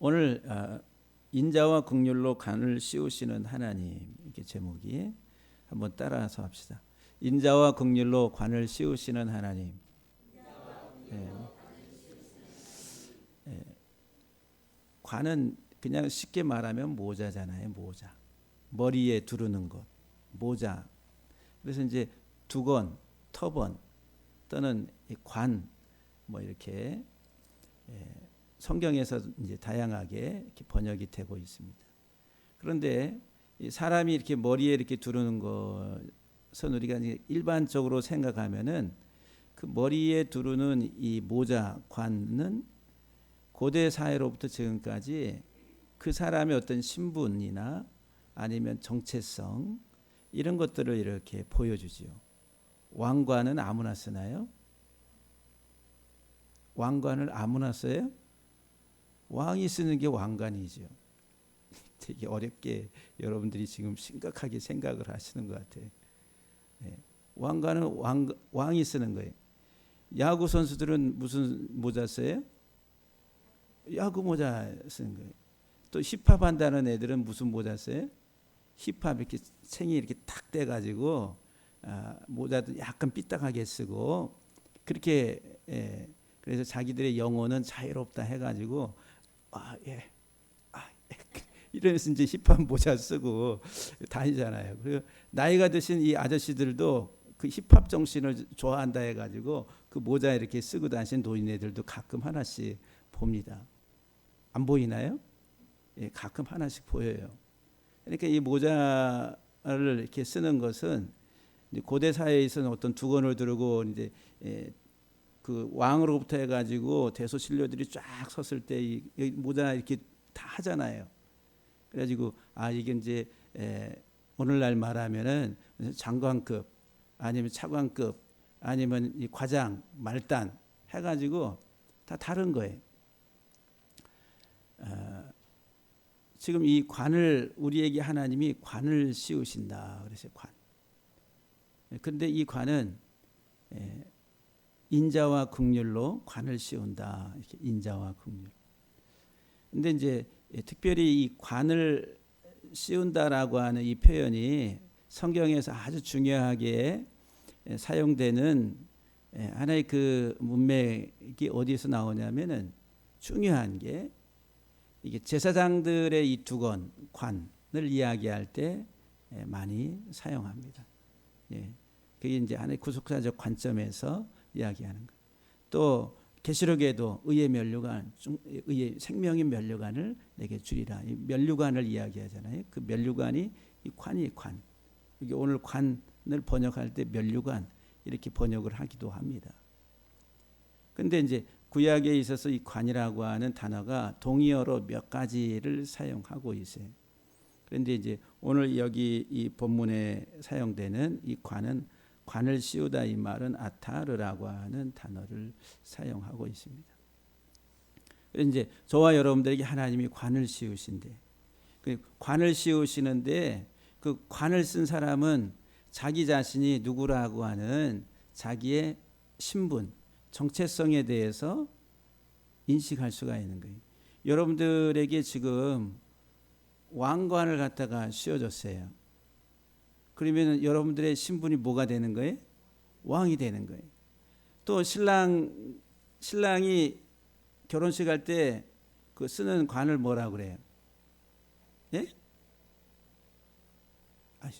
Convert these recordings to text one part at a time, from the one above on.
오늘 인자와 긍휼로 관을 씌우시는 하나님, 이게 제목이. 한번 따라서 합시다. 인자와 긍휼로 관을 씌우시는 하나님. 예. 예. 관은 그냥 쉽게 말하면 모자잖아요. 모자. 머리에 두르는 것. 모자. 그래서 이제 두건, 터번 또는 관, 뭐 이렇게 성경에서 이제 다양하게 이렇게 번역이 되고 있습니다. 그런데 사람이 이렇게 머리에 이렇게 두르는 것은 우리가 이제 일반적으로 생각하면은 그 머리에 두르는 이 모자, 관은 고대 사회로부터 지금까지 그 사람의 어떤 신분이나 아니면 정체성 이런 것들을 이렇게 보여주지요. 왕관은 아무나 쓰나요? 왕관을 아무나 써요? 왕이 쓰는 게 왕관이죠. 되게 어렵게 여러분들이 지금 심각하게 생각을 하시는 것 같아요. 네. 왕관은 왕이 쓰는 거예요. 야구 선수들은 무슨 모자 써요? 야구 모자 쓰는 거예요. 또 힙합 한다는 애들은 무슨 모자 써요? 힙합 이렇게 챙이 이렇게 탁 떼가지고 모자도 약간 삐딱하게 쓰고 그렇게 그래서 자기들의 영혼은 자유롭다 해가지고 이러면서 이제 힙합 모자 쓰고 다니잖아요. 그리고 나이가 드신 이 아저씨들도 그 힙합 정신을 좋아한다 해가지고 그 모자 이렇게 쓰고 다니신 노인네들도 가끔 하나씩 봅니다. 안 보이나요? 예, 가끔 하나씩 보여요. 그러니까 이 모자를 이렇게 쓰는 것은 고대 사회에서는 어떤 두건을 두르고 이제 그 왕으로부터 해가지고 대소신료들이 쫙 섰을 때 이 모자 이렇게 다 하잖아요. 그래가지고 이게 이제 오늘날 말하면은 장관급 아니면 차관급 아니면 이 과장 말단 해가지고 다 다른 거예요. 지금 이 관을 우리에게 하나님이 관을 씌우신다 그래서 관. 그런데 이 관은 인자와 긍휼로 관을 씌운다. 이렇게 인자와 긍휼. 근데 이제 특별히 이 관을 씌운다라고 하는 이 표현이 성경에서 아주 중요하게 사용되는 하나의 그 문맥이 어디서 나오냐면은 중요한 게 이게 제사장들의 이 두건 관을 이야기할 때 많이 사용합니다. 예. 그게 이제 하나의 구속사적 관점에서 이야기하는 거예요. 또 계시록에도 의의 면류관, 의의 생명의 면류관을 내게 주리라. 이 면류관을 이야기하잖아요. 그 면류관이 이 관이 관. 이게 오늘 관을 번역할 때 면류관 이렇게 번역을 하기도 합니다. 근데 이제 구약에 있어서 이 관이라고 하는 단어가 동의어로 몇 가지를 사용하고 있어요. 그런데 이제 오늘 여기 이 본문에 사용되는 이 관은 관을 씌우다 이 말은 아타르라고 하는 단어를 사용하고 있습니다. 그래서 이제 저와 여러분들에게 하나님이 관을 씌우신대. 그 관을 씌우시는데 그 관을 쓴 사람은 자기 자신이 누구라고 하는 자기의 신분, 정체성에 대해서 인식할 수가 있는 거예요. 여러분들에게 지금 왕관을 갖다가 씌워줬어요. 그러면 여러분들의 신분이 뭐가 되는 거예요? 왕이 되는 거예요. 또 신랑이 결혼식 할 때 그 쓰는 관을 뭐라고 그래요? 예?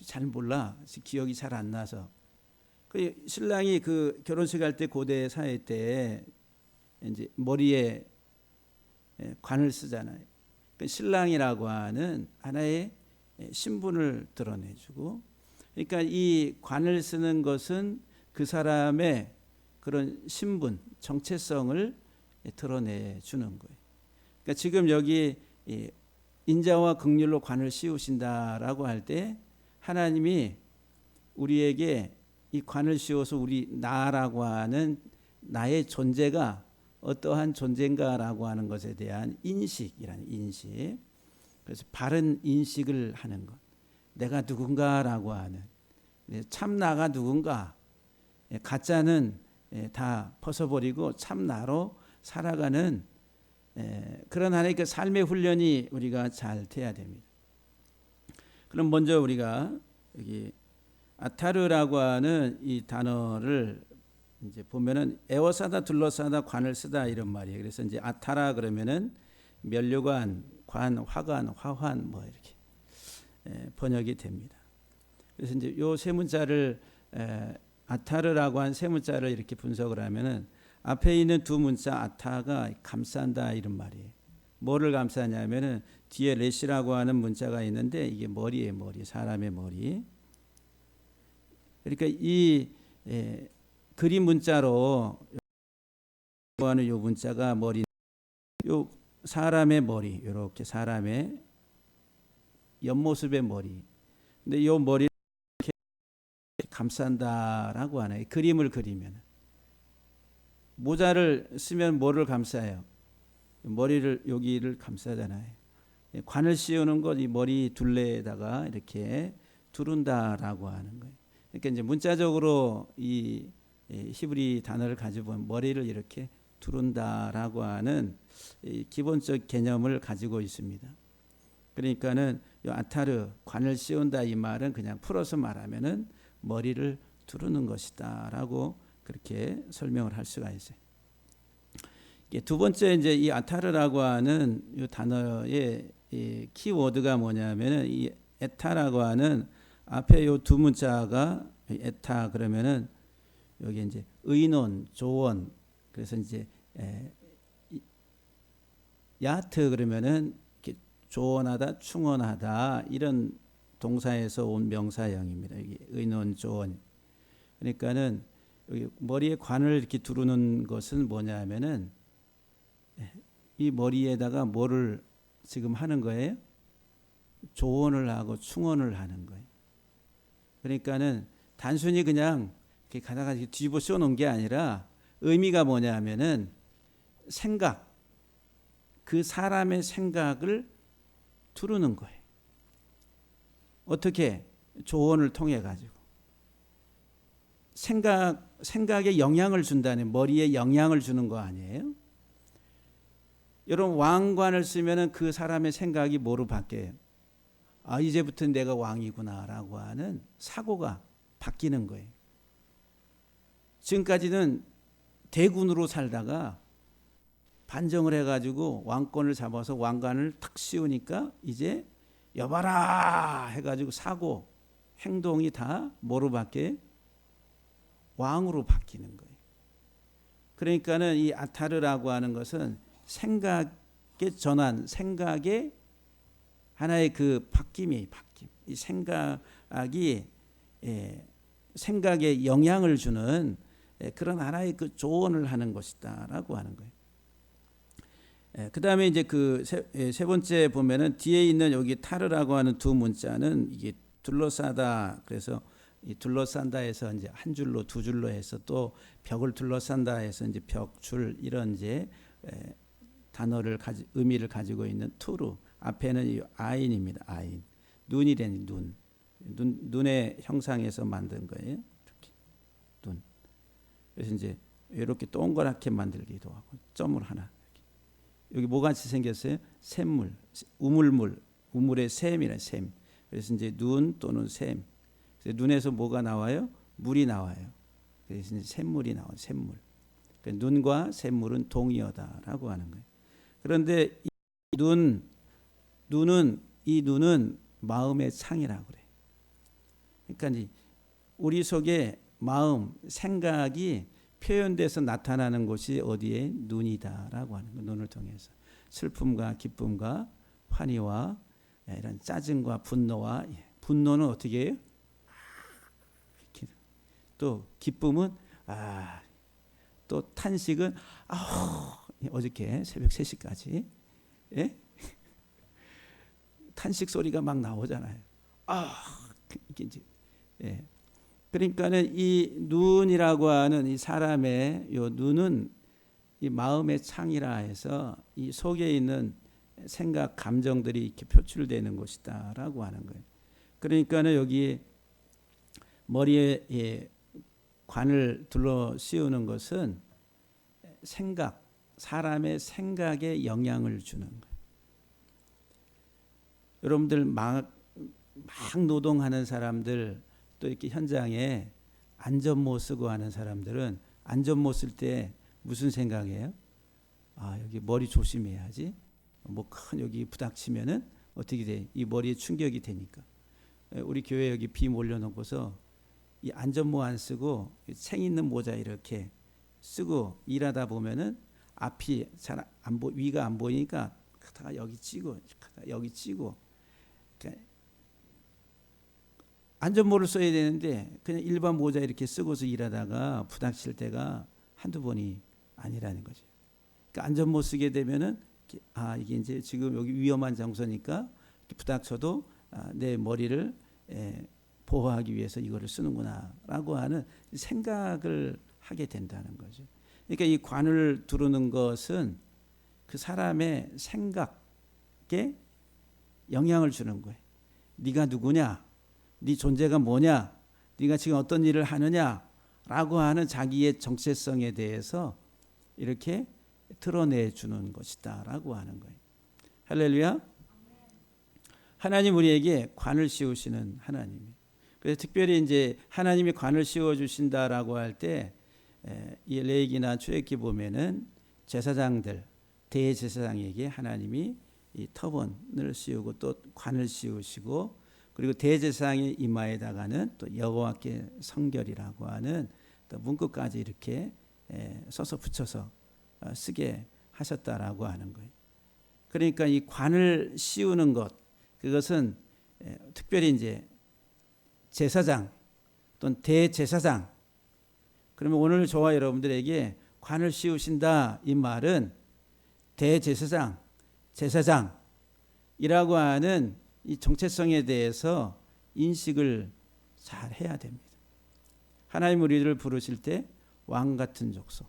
잘 몰라. 기억이 잘 안 나서. 그 신랑이 그 결혼식 할 때 고대 사회 때 이제 머리에 관을 쓰잖아요. 그 신랑이라고 하는 하나의 신분을 드러내주고, 그러니까 이 관을 쓰는 것은 그 사람의 그런 신분, 정체성을 드러내주는 거예요. 그러니까 지금 여기 인자와 긍휼로 관을 씌우신다라고 할 때 하나님이 우리에게 이 관을 씌워서 나라고 하는 나의 존재가 어떠한 존재인가라고 하는 것에 대한 인식이라는 인식. 그래서 바른 인식을 하는 것. 내가 누군가라고 하는 참 나가 누군가. 가짜는 다 벗어버리고 참 나로 살아가는 그런 하나의 그 삶의 훈련이 우리가 잘 돼야 됩니다. 그럼 먼저 우리가 여기 아타르라고 하는 이 단어를 이제 보면은 에워싸다, 둘러싸다, 관을 쓰다 이런 말이에요. 그래서 이제 아타라 그러면은 면류관, 관, 화관, 화환 뭐 이렇게 번역이 됩니다. 그래서 이제 요 세 문자를 아타르라고 한 세 문자를 이렇게 분석을 하면은 앞에 있는 두 문자 아타가 감싼다 이런 말이에요. 뭐를 감싸냐면은 뒤에 레시라고 하는 문자가 있는데 이게 머리예요, 머리. 사람의 머리. 그러니까 이 그림 문자로 하는 요 문자가 머리, 요 사람의 머리, 이렇게 사람의 옆모습의 머리. 근데 요 머리를 이렇게 감싼다라고 하네요. 그림을 그리면 모자를 쓰면 뭐를 감싸요? 머리를 여기를 감싸잖아요. 관을 씌우는 것 이 머리 둘레에다가 이렇게 두른다라고 하는 거예요. 그러니까 이제 문자적으로 이 히브리 단어를 가지고 보면 머리를 이렇게 두른다라고 하는 기본적 개념을 가지고 있습니다. 그러니까는 이 아타르 관을 씌운다 이 말은 그냥 풀어서 말하면은 머리를 두르는 것이다라고 그렇게 설명을 할 수가 있어요. 두 번째 이제 이 아타르라고 하는 이 단어의 이 키워드가 뭐냐면은 이 에타라고 하는 앞에 요 두 문자가 에타 그러면은 여기 이제 의논, 조언 그래서 이제 야트 그러면은 이렇게 조언하다, 충언하다 이런 동사에서 온 명사형입니다. 여기 의논, 조언. 그러니까는 여기 머리에 관을 이렇게 두르는 것은 뭐냐면은 이 머리에다가 뭐를 지금 하는 거예요? 조언을 하고 충언을 하는 거예요. 그러니까는 단순히 그냥 이렇게 가다가 뒤집어 씌워 놓은 게 아니라 의미가 뭐냐면은 생각, 그 사람의 생각을 두르는 거예요. 어떻게? 조언을 통해 가지고. 생각에 영향을 준다는, 머리에 영향을 주는 거 아니에요? 여러분 왕관을 쓰면은 그 사람의 생각이 뭐로 바뀌어요? 아, 이제부터 내가 왕이구나라고 하는 사고가 바뀌는 거예요. 지금까지는 대군으로 살다가 반정을 해가지고 왕권을 잡아서 왕관을 탁 씌우니까 이제 여봐라 해가지고 사고, 행동이 다 뭐로 바뀌어요? 왕으로 바뀌는 거예요. 그러니까는 이 아타르라고 하는 것은 생각의 전환, 생각의 하나의 그 바뀜이 바뀜. 이 생각이 생각에 영향을 주는 그런 하나의 그 조언을 하는 것이다라고 하는 거예요. 그 다음에 이제 그 세 번째 보면은 뒤에 있는 여기 타르라고 하는 두 문자는 이게 둘러싸다. 그래서 이 둘러싼다에서 이제 한 줄로 두 줄로 해서 또 벽을 둘러싼다 해서 이제 벽, 줄 이런 이제 단어를 의미를 가지고 있는 투르. 앞에는 이 아인입니다. 아인. 눈이라는 눈의 형상에서 만든 거예요. 이렇게 눈. 그래서 이제 이렇게 동그랗게 만들기도 하고 점을 하나. 여기 뭐같이 생겼어요? 샘물, 우물물, 우물의 샘이라 샘. 그래서 이제 눈 또는 샘. 그래서 눈에서 뭐가 나와요? 물이 나와요. 그래서 이제 샘물이 나와요. 샘물. 그러니까 눈과 샘물은 동의어다라고 하는 거예요. 그런데 이 눈은 마음의 창이라고 그래. 그러니까 이제 우리 속에 마음, 생각이 표현돼서 나타나는 곳이 어디에? 눈이다라고 하는 거. 눈을 통해서 슬픔과 기쁨과 환희와 이런 짜증과 분노와 분노는 어떻게 해요? 또 기쁨은 또 탄식은 어저께 새벽 3시까지 탄식 소리가 막 나오잖아요. 이게 이제 그러니까는 이 눈이라고 하는 이 사람의 요 눈은 이 마음의 창이라 해서 이 속에 있는 생각, 감정들이 이렇게 표출되는 곳이다라고 하는 거예요. 그러니까는 여기 머리에 관을 둘러 씌우는 것은 생각, 사람의 생각에 영향을 주는 거예요. 여러분들 막 노동하는 사람들, 또 이렇게 현장에 안전모 쓰고 하는 사람들은 안전모 쓸 때 무슨 생각해요? 아, 여기 머리 조심해야지. 뭐 큰 여기 부닥치면은 어떻게 돼? 이 머리에 충격이 되니까. 우리 교회 여기 비 몰려놓고서 이 안전모 안 쓰고 생 있는 모자 이렇게 쓰고 일하다 보면은 앞이 잘 안 위가 안 보이니까 다 여기 찌고 여기 찌고. 그러니까 안전모를 써야 되는데 그냥 일반 모자 이렇게 쓰고서 일하다가 부닥칠 때가 한두 번이 아니라는 거죠. 그러니까 안전모 쓰게 되면은 아, 이게 이제 지금 여기 위험한 장소니까 부닥쳐도 내 머리를 보호하기 위해서 이거를 쓰는구나라고 하는 생각을 하게 된다는 거죠. 그러니까 이 관을 두르는 것은 그 사람의 생각에 영향을 주는 거예요. 네가 누구냐? 네 존재가 뭐냐? 네가 지금 어떤 일을 하느냐라고 하는 자기의 정체성에 대해서 이렇게 드러내 주는 것이다라고 하는 거예요. 할렐루야. 하나님 우리에게 관을 씌우시는 하나님이에요. 그래서 특별히 이제 하나님이 관을 씌워 주신다라고 할 때 이 레위기나 출애굽기 보면은 제사장들, 대제사장에게 하나님이 이 터번을 씌우고 또 관을 씌우시고, 그리고 대제사장의 이마에다가는 또 여호와께 성결이라고 하는 또 문구까지 이렇게 써서 붙여서 쓰게 하셨다라고 하는 거예요. 그러니까 이 관을 씌우는 것, 그것은 특별히 이제 제사장 또는 대제사장, 그러면 오늘 저와 여러분들에게 관을 씌우신다 이 말은 대제사장, 제사장이라고 하는 이 정체성에 대해서 인식을 잘 해야 됩니다. 하나님 우리를 부르실 때 왕 같은 족속,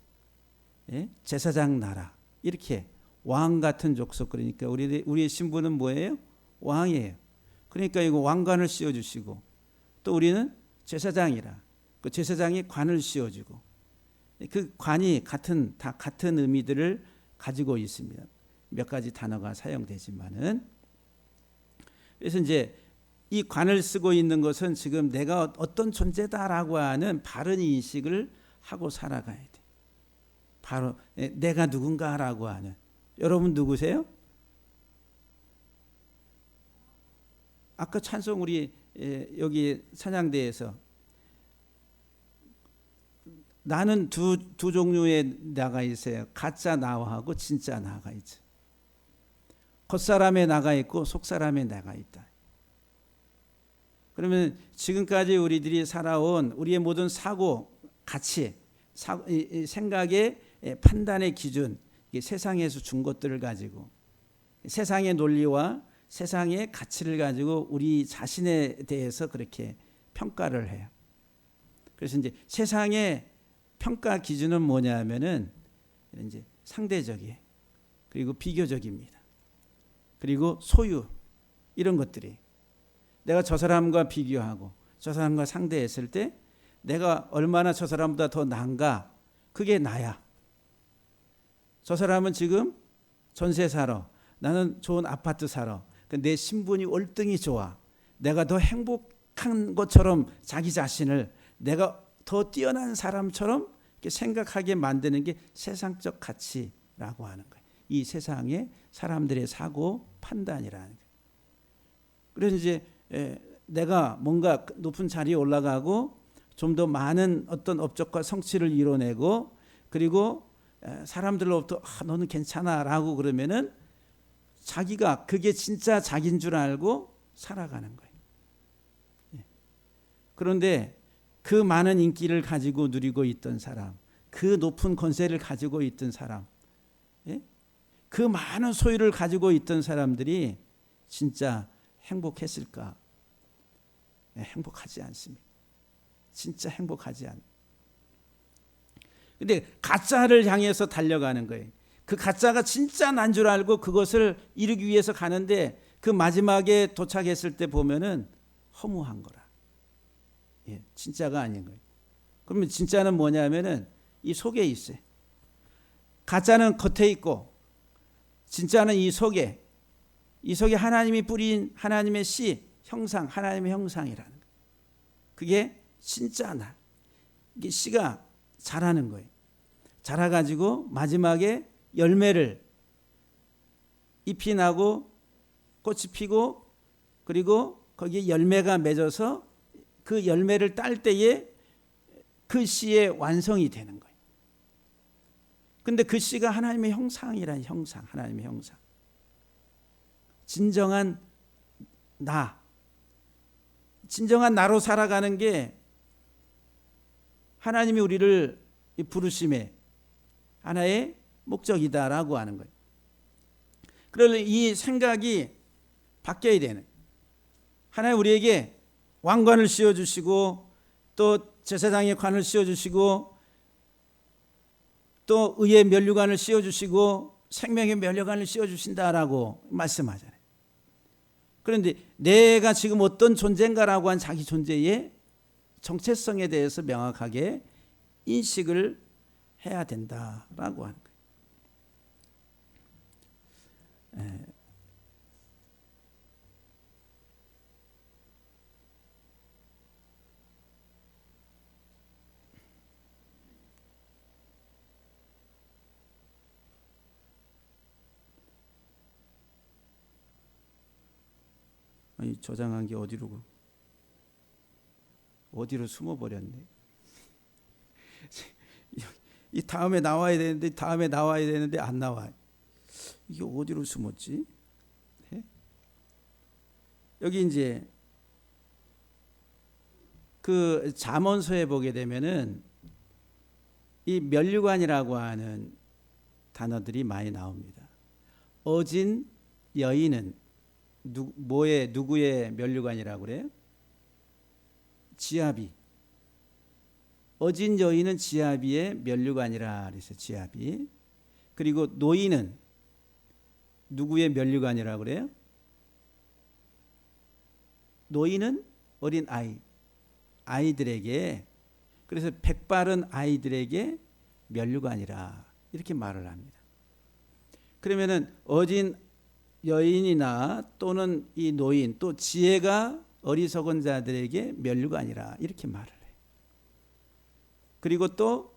제사장 나라, 이렇게 왕 같은 족속, 그러니까 우리의 신분은 뭐예요? 왕이에요. 그러니까 이거 왕관을 씌워주시고, 또 우리는 제사장이라 그 제사장이 관을 씌워주고, 그 관이 다 같은 의미들을 가지고 있습니다. 몇 가지 단어가 사용되지만은, 그래서 이제 이 관을 쓰고 있는 것은 지금 내가 어떤 존재다라고 하는 바른 인식을 하고 살아가야 돼. 바로 내가 누군가라고 하는. 여러분 누구세요? 아까 찬송 우리 여기 찬양대에서 나는 두 종류의 나가 있어요. 가짜 나하고 진짜 나가 있죠. 겉사람의 나가 있고 속사람의 나가 있다. 그러면 지금까지 우리들이 살아온 우리의 모든 사고, 가치, 생각의 판단의 기준, 세상에서 준 것들을 가지고 세상의 논리와 세상의 가치를 가지고 우리 자신에 대해서 그렇게 평가를 해요. 그래서 이제 세상의 평가 기준은 뭐냐면은 이제 상대적이에요. 그리고 비교적입니다. 그리고 소유, 이런 것들이 내가 저 사람과 비교하고 저 사람과 상대했을 때 내가 얼마나 저 사람보다 더 나은가, 그게 나야. 저 사람은 지금 전세 살아, 나는 좋은 아파트 살아. 내 신분이 월등히 좋아. 내가 더 행복한 것처럼 자기 자신을 내가 더 뛰어난 사람처럼 이렇게 생각하게 만드는 게 세상적 가치라고 하는 거예요. 이 세상의 사람들의 사고 판단이라는 거예요. 그래서 이제 내가 뭔가 높은 자리에 올라가고 좀 더 많은 어떤 업적과 성취를 이뤄내고, 그리고 사람들로부터 너는 괜찮아라고 그러면은 자기가 그게 진짜 자기인 줄 알고 살아가는 거예요. 그런데 그 많은 인기를 가지고 누리고 있던 사람, 그 높은 권세를 가지고 있던 사람, 그 많은 소유를 가지고 있던 사람들이 진짜 행복했을까? 행복하지 않습니다. 진짜 행복하지 않. 근데 가짜를 향해서 달려가는 거예요. 그 가짜가 진짜 난 줄 알고 그것을 이루기 위해서 가는데 그 마지막에 도착했을 때 보면은 허무한 거라. 진짜가 아닌 거예요. 그러면 진짜는 뭐냐면은 이 속에 있어요. 가짜는 겉에 있고 진짜는 이 속에 하나님이 뿌린 하나님의 씨, 형상, 하나님의 형상이라는 거예요. 그게 진짜 나. 이게 씨가 자라는 거예요. 자라가지고 마지막에 열매를, 잎이 나고 꽃이 피고 그리고 거기에 열매가 맺어서 그 열매를 딸 때에 그 씨의 완성이 되는 거예요. 근데 그 씨가 하나님의 형상이란 형상, 하나님의 형상. 진정한 나, 진정한 나로 살아가는 게 하나님이 우리를 부르심의 하나의 목적이다라고 하는 거예요. 그러면 이 생각이 바뀌어야 되는, 하나님 우리에게 왕관을 씌워주시고 또 제사장의 관을 씌워주시고 또 의의 면류관을 씌워주시고 생명의 면류관을 씌워주신다라고 말씀하잖아요. 그런데 내가 지금 어떤 존재인가라고 한 자기 존재의 정체성에 대해서 명확하게 인식을 해야 된다라고 하는 거예요. 아니, 저장한 게 어디로 숨어버렸네. 이 다음에 나와야 되는데 안 나와. 이게 어디로 숨었지? 네? 여기 이제 그 잠언서에 보게 되면은 이 면류관이라고 하는 단어들이 많이 나옵니다. 어진 여인은 누구의 면류관이라고 그래요? 지아비. 어진 여인은 지아비의 면류관이라 그랬어요. 지아비. 그리고 노인은 누구의 면류관이라고 그래요? 노인은 어린 아이들에게, 그래서 백발은 아이들에게 면류관이라 이렇게 말을 합니다. 그러면은 어진 여인이나 또는 이 노인, 또 지혜가 어리석은 자들에게 면류관이라 이렇게 말을 해요. 그리고 또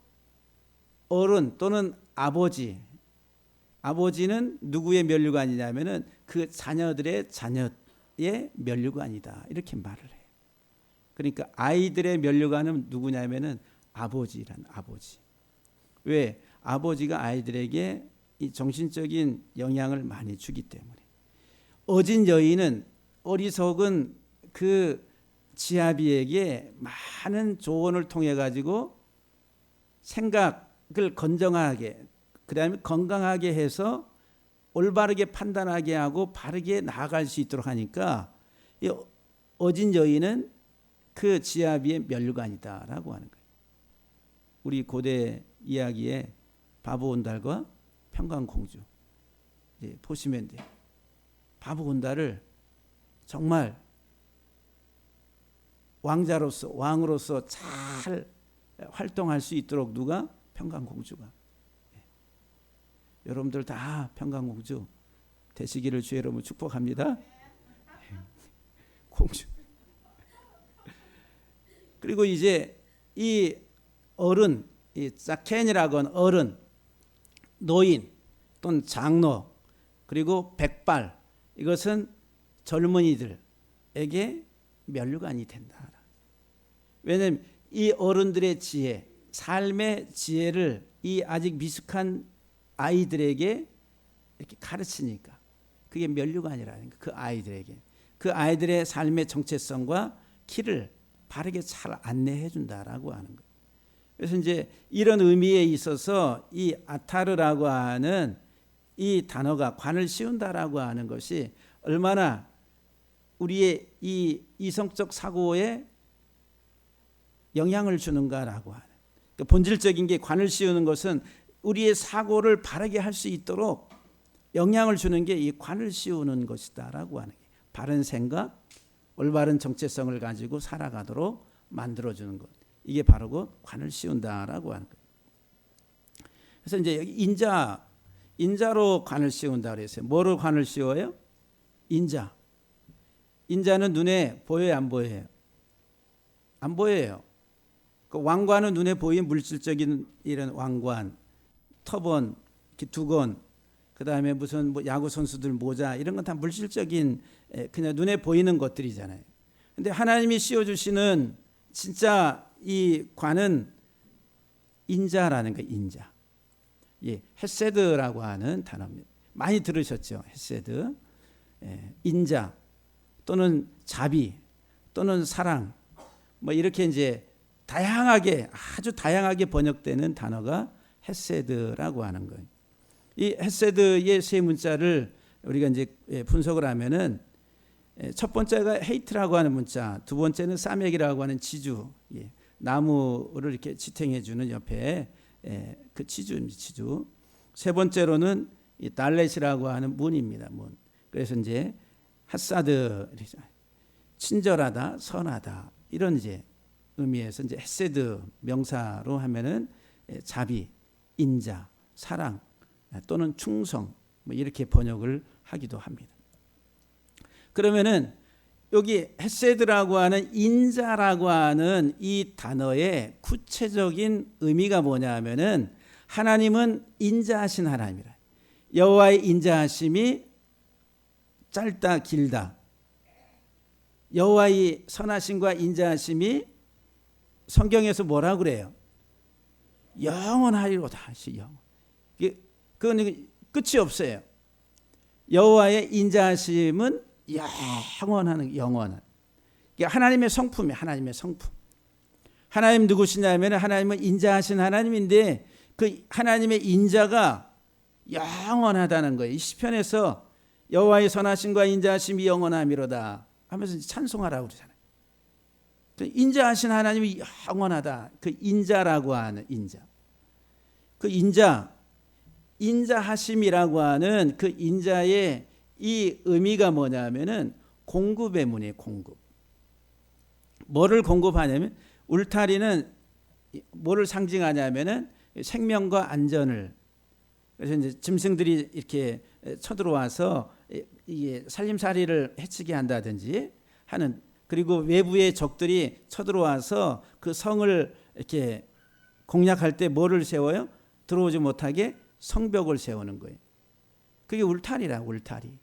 어른 또는 아버지는 누구의 면류관이냐면은 그 자녀들의 면류관이다 이렇게 말을 해요. 그러니까 아이들의 면류관은 누구냐면은 아버지란 아버지. 왜? 아버지가 아이들에게 이 정신적인 영향을 많이 주기 때문에. 어진 여인은 어리석은 그 지아비에게 많은 조언을 통해 가지고 생각을 건정하게, 그다음에 건강하게 해서 올바르게 판단하게 하고 바르게 나아갈 수 있도록 하니까 이 어진 여인은 그 지아비의 면류관이다라고 하는 거예요. 우리 고대 이야기에 바보온달과 평강공주 보시면 돼요. 바보온달을 정말 왕으로서 잘 활동할 수 있도록 누가? 평강공주가. 여러분들 다 평강공주 되시기를 주의 이름으로 축복합니다. 공주. 그리고 이제 이 어른, 이 자켄이라고 하는 어른, 노인 또는 장로, 그리고 백발, 이것은 젊은이들에게 면류관이 된다. 왜냐하면 이 어른들의 지혜, 삶의 지혜를 이 아직 미숙한 아이들에게 이렇게 가르치니까 그게 면류관이라는 거예요. 그 아이들에게. 그 아이들의 삶의 정체성과 길을 바르게 잘 안내해 준다라고 하는 거예요. 그래서 이제 이런 의미에 있어서 이 아타르라고 하는 이 단어가 관을 씌운다라고 하는 것이 얼마나 우리의 이 이성적 사고에 영향을 주는가라고 하는, 그러니까 본질적인 게 관을 씌우는 것은 우리의 사고를 바르게 할 수 있도록 영향을 주는 게 이 관을 씌우는 것이다라고 하는 게, 바른 생각, 올바른 정체성을 가지고 살아가도록 만들어주는 것, 이게 바로 그 관을 씌운다라고 하는 거예요. 그래서 이제 여기 인자로 관을 씌운다 그랬어요. 뭐로 관을 씌워요? 인자. 인자는 눈에 보여요, 안 보여요? 안 보여요. 그 왕관은 눈에 보이는 물질적인 이런 왕관, 터번, 두건, 그 다음에 무슨 뭐 야구 선수들 모자 이런 건 다 물질적인 그냥 눈에 보이는 것들이잖아요. 근데 하나님이 씌워주시는 진짜 이 관은 인자라는 거예요. 인자. 예, 헤세드라고 하는 단어입니다. 많이 들으셨죠? 헤세드. 인자 또는 자비 또는 사랑 뭐 이렇게 이제 다양하게 아주 다양하게 번역되는 단어가 헤세드라고 하는 거예요. 이 헤세드의 세 문자를 우리가 이제 분석을 하면은 첫 번째가 헤이트라고 하는 문자, 두 번째는 사맥이라고 하는 지주, 나무를 이렇게 지탱해 주는 옆에 그 지주. 세 번째로는 이 달렛이라고 하는 문입니다. 문. 그래서 이제 하사드, 친절하다, 선하다 이런 이제 의미에서 이제 헤세드 명사로 하면은 자비, 인자, 사랑 또는 충성 뭐 이렇게 번역을 하기도 합니다. 그러면은 여기 헤세드라고 하는 인자라고 하는 이 단어의 구체적인 의미가 뭐냐 하면은 하나님은 인자하신 하나님이라. 여호와의 인자하심이 짧다 길다. 여호와의 선하심과 인자하심이 성경에서 뭐라 그래요? 영원하리로다. 그건 끝이 없어요. 여호와의 인자하심은 영원한. 하나님의 성품이에요. 하나님의 성품. 하나님 누구시냐면 하나님은 인자하신 하나님인데 그 하나님의 인자가 영원하다는 거예요. 이 시편에서 여호와의 선하심과 인자하심이 영원함이로다 하면서 찬송하라고 그러잖아요. 인자하신 하나님이 영원하다. 그 인자라고 하는 인자. 그 인자하심이라고 하는 그 인자의 이 의미가 뭐냐면은 공급의 문이에요. 공급. 뭐를 공급하냐면 울타리는 뭐를 상징하냐면은 생명과 안전을. 그래서 이제 짐승들이 이렇게 쳐들어와서 이게 살림살이를 해치게 한다든지 하는, 그리고 외부의 적들이 쳐들어와서 그 성을 이렇게 공략할 때 뭐를 세워요? 들어오지 못하게 성벽을 세우는 거예요. 그게 울타리라, 울타리.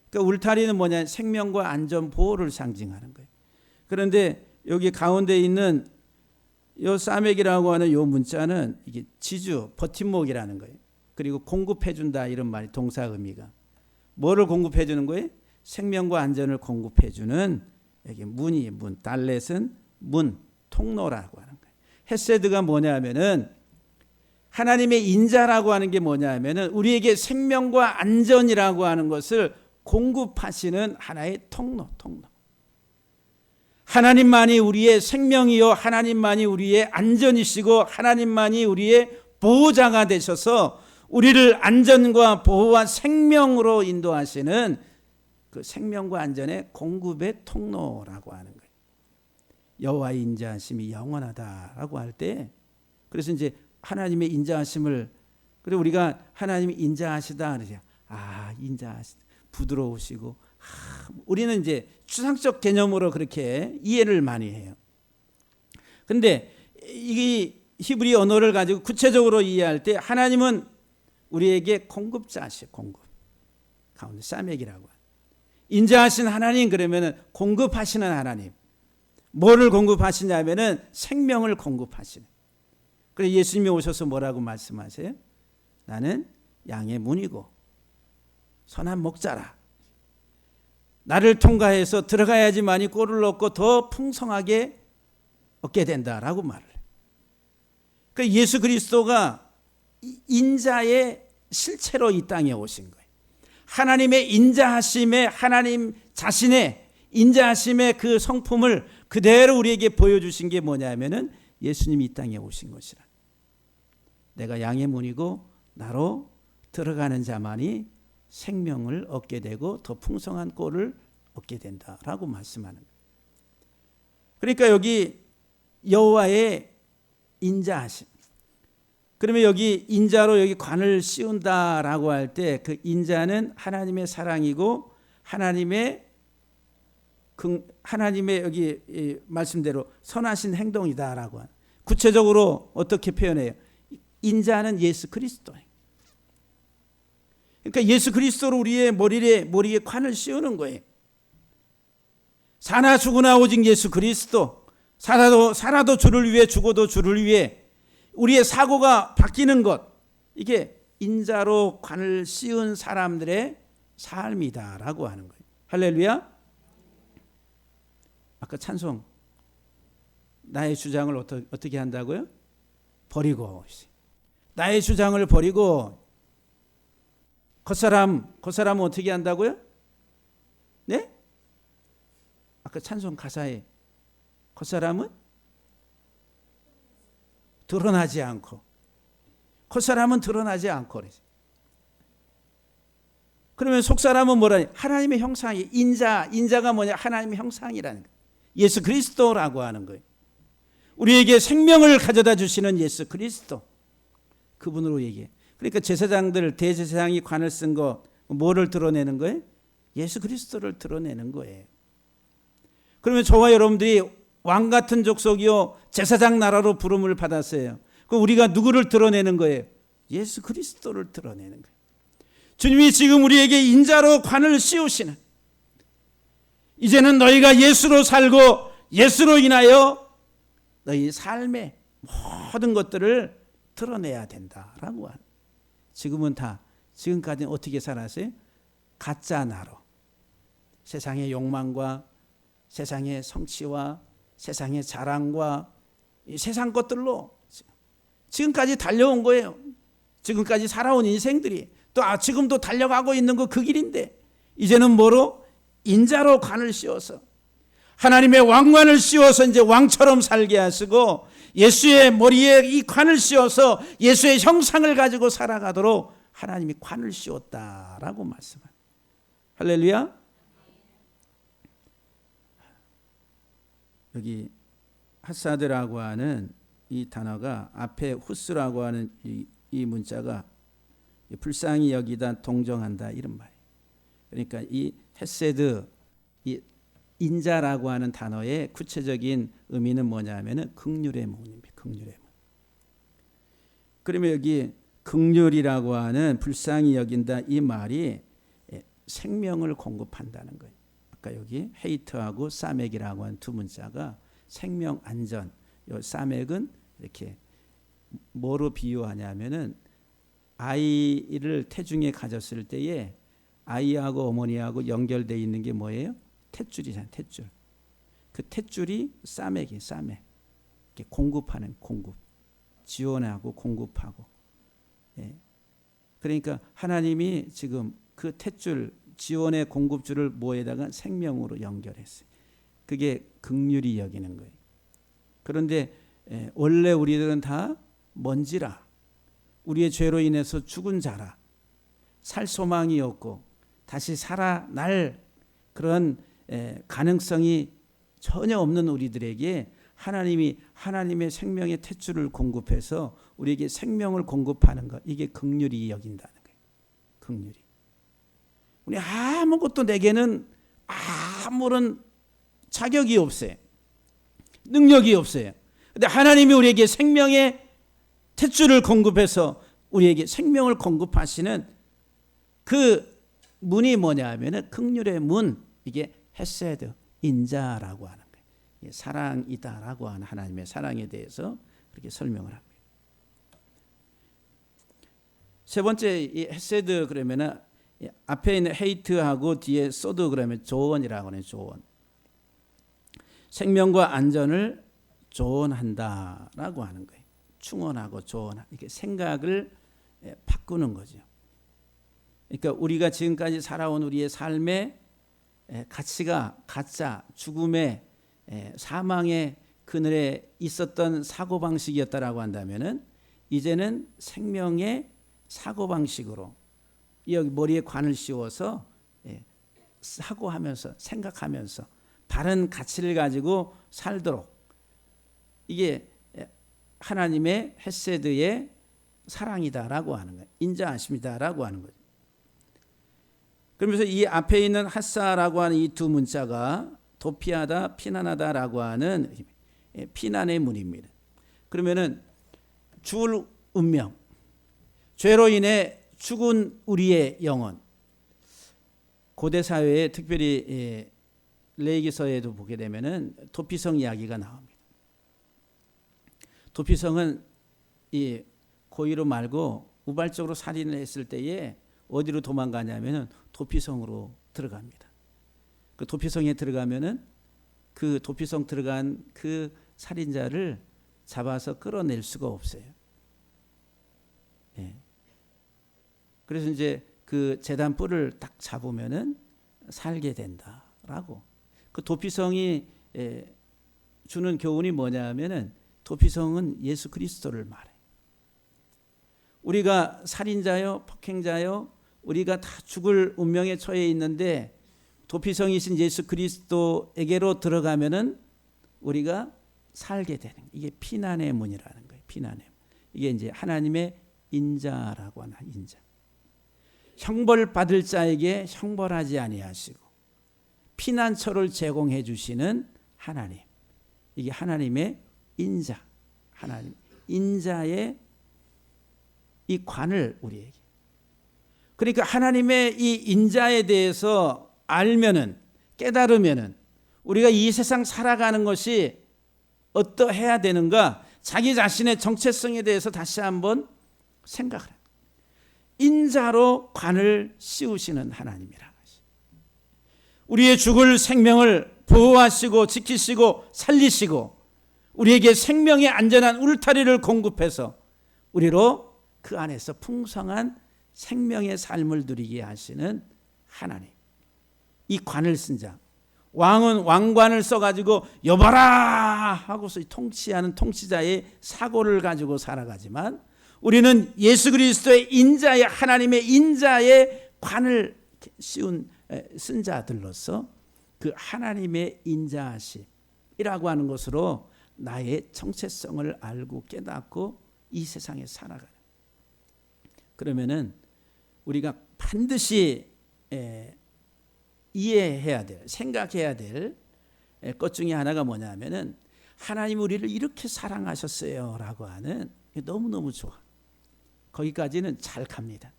그러니까 울타리는 뭐냐? 생명과 안전 보호를 상징하는 거예요. 그런데 여기 가운데 있는 요 사맥이라고 하는 요 문자는 이게 지주, 버팀목이라는 거예요. 그리고 공급해 준다 이런 말이 동사 의미가. 뭐를 공급해 주는 거예요? 생명과 안전을 공급해 주는 여기 문이 문, 달렛은 문, 통로라고 하는 거예요. 헤세드가 뭐냐면은 하나님의 인자라고 하는 게 뭐냐면은 우리에게 생명과 안전이라고 하는 것을 공급하시는 하나의 통로. 하나님만이 우리의 생명이요, 하나님만이 우리의 안전이시고 하나님만이 우리의 보호자가 되셔서 우리를 안전과 보호와 생명으로 인도하시는 그 생명과 안전의 공급의 통로라고 하는 거예요. 여호와의 인자하심이 영원하다라고 할 때, 그래서 이제 하나님의 인자하심을, 그리고 우리가 하나님이 인자하시다 그러죠. 인자하시다. 부드러우시고. 우리는 이제 추상적 개념으로 그렇게 이해를 많이 해요. 근데 이 히브리 언어를 가지고 구체적으로 이해할 때 하나님은 우리에게 공급자시고, 공급. 가운데 사맥이라고. 인자하신 하나님 그러면은 공급하시는 하나님. 뭐를 공급하시냐면은 생명을 공급하시는. 그래서 예수님이 오셔서 뭐라고 말씀하세요? 나는 양의 문이고 선한 목자라. 나를 통과해서 들어가야지만이 꼴을 얻고 더 풍성하게 얻게 된다라고 말을 해요. 그러니까 예수 그리스도가 인자의 실체로 이 땅에 오신 거예요. 하나님의 인자하심에, 하나님 자신의 인자하심의 그 성품을 그대로 우리에게 보여주신 게 뭐냐면은 예수님이 이 땅에 오신 것이라. 내가 양의 문이고 나로 들어가는 자만이 생명을 얻게 되고 더 풍성한 꼴을 얻게 된다라고 말씀하는 거예요. 그러니까 여기 여호와의 인자하심, 그러면 여기 인자로 여기 관을 씌운다라고 할 때 그 인자는 하나님의 사랑이고 하나님의 여기 말씀대로 선하신 행동이다라고 하는. 구체적으로 어떻게 표현해요? 인자는 예수 그리스도예요. 그러니까 예수 그리스도로 우리의 머리에 관을 씌우는 거예요. 사나 죽으나 오직 예수 그리스도. 살아도 주를 위해, 죽어도 주를 위해. 우리의 사고가 바뀌는 것, 이게 인자로 관을 씌운 사람들의 삶이다라고 하는 거예요. 할렐루야. 아까 찬송, 나의 주장을 어떻게 한다고요? 버리고, 나의 주장을 버리고. 겉사람은 어떻게 한다고요? 네? 아까 찬송 가사에 겉사람은 드러나지 않고, 겉사람은 드러나지 않고. 그러면 속사람은 뭐라? 하나님의 형상이. 인자가 뭐냐? 하나님의 형상이라는 거예요. 예수 그리스도라고 하는 거예요. 우리에게 생명을 가져다 주시는 예수 그리스도, 그분으로 얘기해. 그러니까 제사장들, 대제사장이 관을 쓴 거 뭐를 드러내는 거예요? 예수 그리스도를 드러내는 거예요. 그러면 저와 여러분들이 왕 같은 족속이요 제사장 나라로 부름을 받았어요. 그럼 우리가 누구를 드러내는 거예요? 예수 그리스도를 드러내는 거예요. 주님이 지금 우리에게 인자로 관을 씌우시는, 이제는 너희가 예수로 살고 예수로 인하여 너희 삶의 모든 것들을 드러내야 된다라고 하는. 지금까지는 어떻게 살았어요? 가짜 나로. 세상의 욕망과 세상의 성취와 세상의 자랑과 세상 것들로 지금까지 달려온 거예요. 지금까지 살아온 인생들이. 또 지금도 달려가고 있는 거 그 길인데, 이제는 뭐로? 인자로 관을 씌워서, 하나님의 왕관을 씌워서 이제 왕처럼 살게 하시고, 예수의 머리에 이 관을 씌워서 예수의 형상을 가지고 살아가도록 하나님이 관을 씌웠다라고 말씀합니다. 할렐루야. 여기 하사드라고 하는 이 단어가 앞에 후스라고 하는 이 문자가 불쌍히 여기다 동정한다 이런 말이에요. 그러니까 이 헤세드, 이 인자라고 하는 단어의 구체적인 의미는 뭐냐면은 긍휼의 문입니다. 긍휼의 문. 그러면 여기 긍휼이라고 하는 불쌍히 여긴다 이 말이 생명을 공급한다는 거예요. 아까 여기 헤이트하고 사맥이라고 하는 두 문자가 생명 안전. 이 사맥은 이렇게 뭐로 비유하냐면은 아이를 태중에 가졌을 때에 아이하고 어머니하고 연결되어 있는 게 뭐예요? 탯줄이잖아요. 탯줄. 그 탯줄이 사맥이에요. 사맥. 이렇게 공급하는 공급. 지원하고 공급하고. 예. 그러니까 하나님이 지금 그 탯줄, 지원의 공급줄을 뭐에다가 생명으로 연결했어요. 그게 긍휼히 여기는 거예요. 그런데 원래 우리들은 다 먼지라, 우리의 죄로 인해서 죽은 자라, 살 소망이 없고 다시 살아날 그런 가능성이 전혀 없는 우리들에게 하나님이 하나님의 생명의 탯줄을 공급해서 우리에게 생명을 공급하는 것, 이게 긍휼히 여긴다는 거예요. 긍휼히. 우리 아무것도 내게는 아무런 자격이 없어요. 능력이 없어요. 근데 하나님이 우리에게 생명의 탯줄을 공급해서 우리에게 생명을 공급하시는 그 문이 뭐냐 하면은 긍휼의 문, 이게 헤세드, 인자라고 하는 거예요. 사랑이다라고 하는 하나님의 사랑에 대해서 그렇게 설명을 합니다. 세 번째 이 헤세드 그러면은 앞에 있는 헤이트하고 뒤에 소드 그러면 조언이라고 하는 조언. 생명과 안전을 조언한다라고 하는 거예요. 충원하고 조언하고, 이렇게 생각을 바꾸는 거죠. 그러니까 우리가 지금까지 살아온 우리의 삶의 가치가 가짜, 죽음의 사망의 그늘에 있었던 사고방식이었다라고 한다면은 이제는 생명의 사고방식으로 여기 머리에 관을 씌워서 사고하면서 생각하면서 바른 가치를 가지고 살도록, 이게 하나님의 헤세드의 사랑이다라고 하는 거예요. 인자하심이다라고 하는 거죠. 그러면서 이 앞에 있는 하사라고 하는 이 두 문자가 도피하다, 피난하다라고 하는 피난의 문입니다. 그러면은 죽을 운명, 죄로 인해 죽은 우리의 영혼, 고대 사회에 특별히 레위기서에도 보게 되면은 도피성 이야기가 나옵니다. 도피성은 이 고의로 말고 우발적으로 살인을 했을 때에 어디로 도망가냐면은 도피성으로 들어갑니다. 그 도피성에 들어가면은 그 도피성 들어간 그 살인자를 잡아서 끌어낼 수가 없어요. 예. 그래서 이제 그 제단 뿔을 딱 잡으면은 살게 된다라고. 그 도피성이 주는 교훈이 뭐냐면은 도피성은 예수 그리스도를 말해. 우리가 살인자요, 폭행자요, 우리가 다 죽을 운명에 처해 있는데 도피성이신 예수 그리스도에게로 들어가면은 우리가 살게 되는, 이게 피난의 문이라는 거예요. 피난의 문. 이게 이제 하나님의 인자라고 하는 인자. 형벌 받을 자에게 형벌하지 아니하시고 피난처를 제공해 주시는 하나님. 이게 하나님의 인자. 하나님 인자의 이 관을 우리에게. 그러니까 하나님의 이 인자에 대해서 알면은, 깨달으면은 우리가 이 세상 살아가는 것이 어떠해야 되는가, 자기 자신의 정체성에 대해서 다시 한번 생각을 해요. 인자로 관을 씌우시는 하나님이라. 우리의 죽을 생명을 보호하시고 지키시고 살리시고 우리에게 생명의 안전한 울타리를 공급해서 우리로 그 안에서 풍성한 생명의 삶을 누리게 하시는 하나님. 이 관을 쓴 자. 왕은 왕관을 써가지고 여봐라 하고서 통치하는 통치자의 사고를 가지고 살아가지만 우리는 예수 그리스도의 인자의, 하나님의 인자의 관을 쓴 자들로서 그 하나님의 인자하심이라고 하는 것으로 나의 정체성을 알고 깨닫고 이 세상에 살아가는. 그러면은 우리가 반드시 이해해야 될, 생각해야 될 것 중에 하나가 뭐냐면은 하나님 우리를 이렇게 사랑하셨어요 라고 하는, 너무너무 좋아. 거기까지는 잘 갑니다.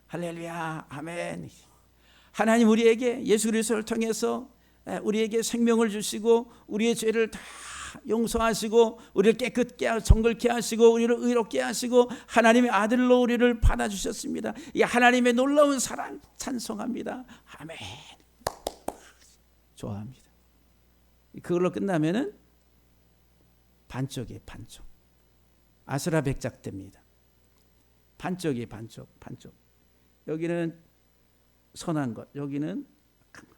할렐루야, 아멘. 하나님 우리에게 예수 그리스도를 통해서 우리에게 생명을 주시고 우리의 죄를 다 용서하시고 우리를 깨끗게 정결케 하시고 우리를 의롭게 하시고 하나님의 아들로 우리를 받아주셨습니다. 이 하나님의 놀라운 사랑 찬송합니다. 아멘. 좋아합니다. 그걸로 끝나면은 반쪽이에요. 반쪽. 아수라백작됩니다. 반쪽이에요. 반쪽. 여기는 선한 것, 여기는 악한 것.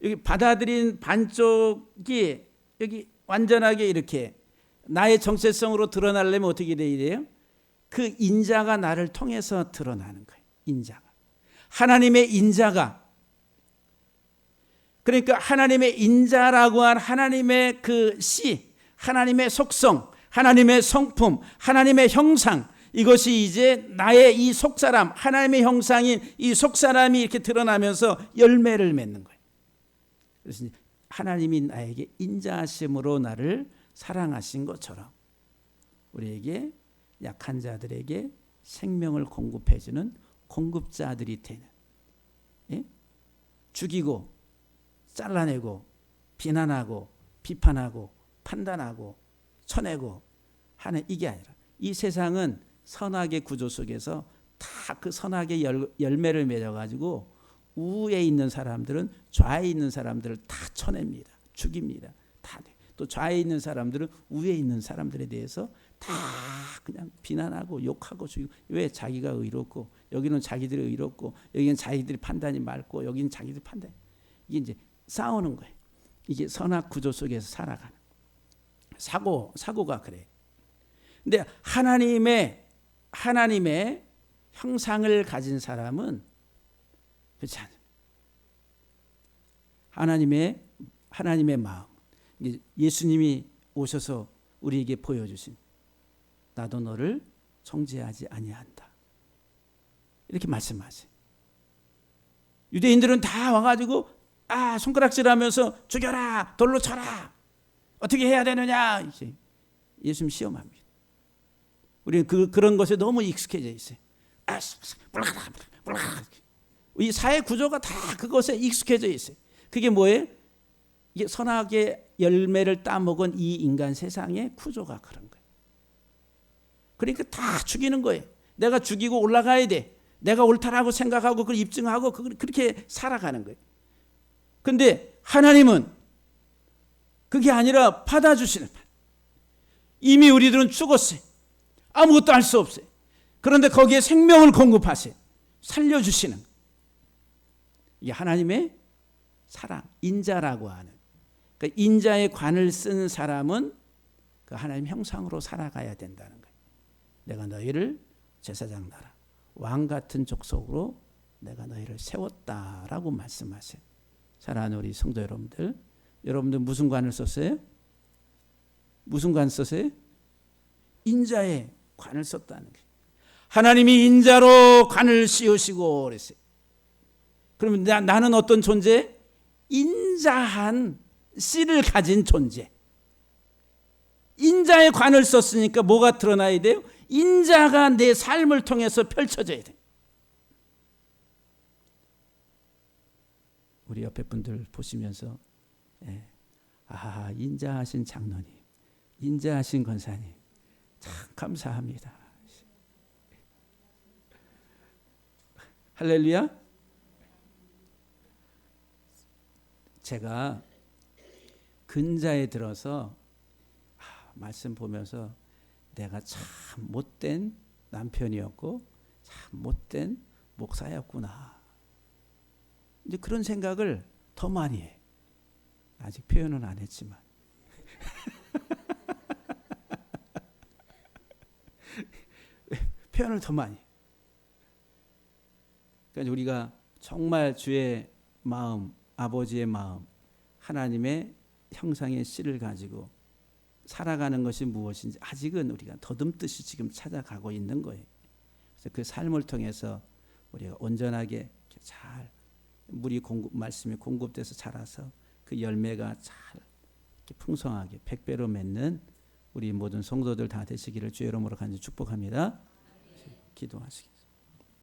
여기 받아들인 반쪽이 여기 완전하게 이렇게 나의 정체성으로 드러나려면 어떻게 돼야 돼요? 그 인자가 나를 통해서 드러나는 거예요. 인자가. 하나님의 인자가. 그러니까 하나님의 인자라고 한 하나님의 그 씨, 하나님의 속성, 하나님의 성품, 하나님의 형상, 이것이 이제 나의 이 속사람, 하나님의 형상인 이 속사람이 이렇게 드러나면서 열매를 맺는 거예요. 그래서 하나님이 나에게 인자하심으로 나를 사랑하신 것처럼 우리에게 약한 자들에게 생명을 공급해 주는 공급자들이 되는, 예? 죽이고 잘라내고 비난하고 비판하고 판단하고 쳐내고 하는 이게 아니라 이 세상은 선악의 구조 속에서 다 그 선악의 열매를 맺어가지고 우에 있는 사람들은 좌에 있는 사람들을 다 쳐냅니다. 죽입니다. 다. 또 좌에 있는 사람들은 우에 있는 사람들에 대해서 다 그냥 비난하고 욕하고 죽이고. 왜? 자기가 의롭고 여기는 자기들이 의롭고 여기는 자기들이 판단이 맑고 여기는 자기들 판단이. 이게 이제 싸우는 거예요. 이게 선악 구조 속에서 살아가는 사고가 그래. 근데 하나님의 형상을 가진 사람은 그렇지 않아요. 하나님의 마음. 예수님이 오셔서 우리에게 보여주신 나도 너를 정죄하지 아니한다. 이렇게 말씀하세요. 유대인들은 다 와가지고 손가락질하면서 죽여라, 돌로 쳐라, 어떻게 해야 되느냐, 이제 예수님 시험합니다. 우리는 그런 것에 너무 익숙해져 있어요. 이 사회 구조가 다 그것에 익숙해져 있어요. 그게 뭐예요? 이게 선악의 열매를 따먹은 이 인간 세상의 구조가 그런 거예요. 그러니까 다 죽이는 거예요. 내가 죽이고 올라가야 돼. 내가 옳다라고 생각하고 그걸 입증하고 그렇게 살아가는 거예요. 그런데 하나님은 그게 아니라 받아주시는 거예요. 이미 우리들은 죽었어요. 아무것도 할 수 없어요. 그런데 거기에 생명을 공급하세요. 살려주시는 거예요. 이게 하나님의 사랑, 인자라고 하는. 그러니까 인자의 관을 쓴 사람은 그 하나님 형상으로 살아가야 된다는 거예요. 내가 너희를 제사장 나라, 왕 같은 족속으로 내가 너희를 세웠다라고 말씀하세요. 사랑하는 우리 성도 여러분들, 여러분들 무슨 관을 썼어요? 무슨 관 썼어요? 인자의 관을 썼다는 거예요. 하나님이 인자로 관을 씌우시고 그랬어요. 그러면 나는 어떤 존재? 인자한 씨를 가진 존재. 인자의 관을 썼으니까 뭐가 드러나야 돼요? 인자가 내 삶을 통해서 펼쳐져야 돼요. 우리 옆에 분들 보시면서 인자하신 장로님, 인자하신 권사님 참 감사합니다. 할렐루야. 제가 근자에 들어서 말씀 보면서 내가 참 못된 남편이었고 참 못된 목사였구나. 이제 그런 생각을 더 많이 해. 아직 표현은 안 했지만. 표현을 더 많이 해. 그러니까 우리가 정말 주의 마음, 아버지의 마음, 하나님의 형상의 씨를 가지고 살아가는 것이 무엇인지 아직은 우리가 더듬듯이 지금 찾아가고 있는 거예요. 그래서 그 삶을 통해서 우리가 온전하게 잘 말씀이 공급돼서 자라서 그 열매가 잘 이렇게 풍성하게 100배로 맺는 우리 모든 성도들 다 되시기를 주의 이름으로 간절히 축복합니다. 기도하시기.